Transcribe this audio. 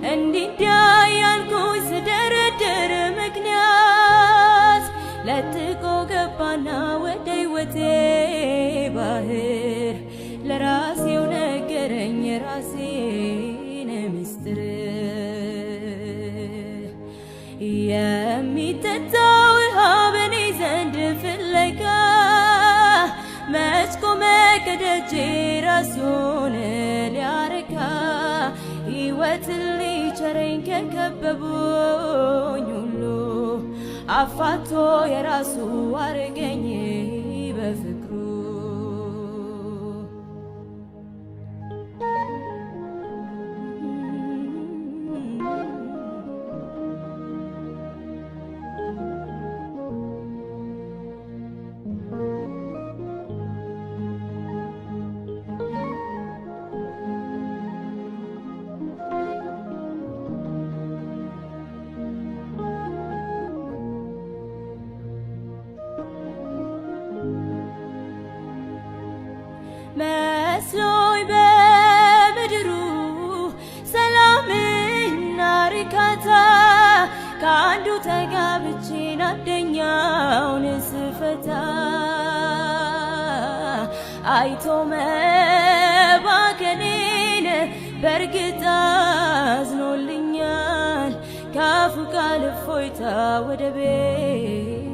እንዲያ ያልኩኝ ስደረድር ምክንያት ለጥቆ ገባና ወደ ሕይወቴ ባህር ለራሴው ነገረኝ የራሴን ምስጢር የሚጠጣው ውሃ በኔ ዘንድ ፍለጋ መች ቆመ ከደጄ ራሱን ሊያረካ ሕይወትን ሊቸረኝ ከከበቡኝ ሁሉ አፋቶ የራሱ አረገኝ በፍቅሩ መስሎኝ በምድሩ ሰላምና ርካታ ከአንዱ ተጋብቼን አንደኛውን ስፈታ አይቶ መባከኔን በእርግጥ አዝኖልኛል ካፉ ቃል እፎይታ ወደ ቤት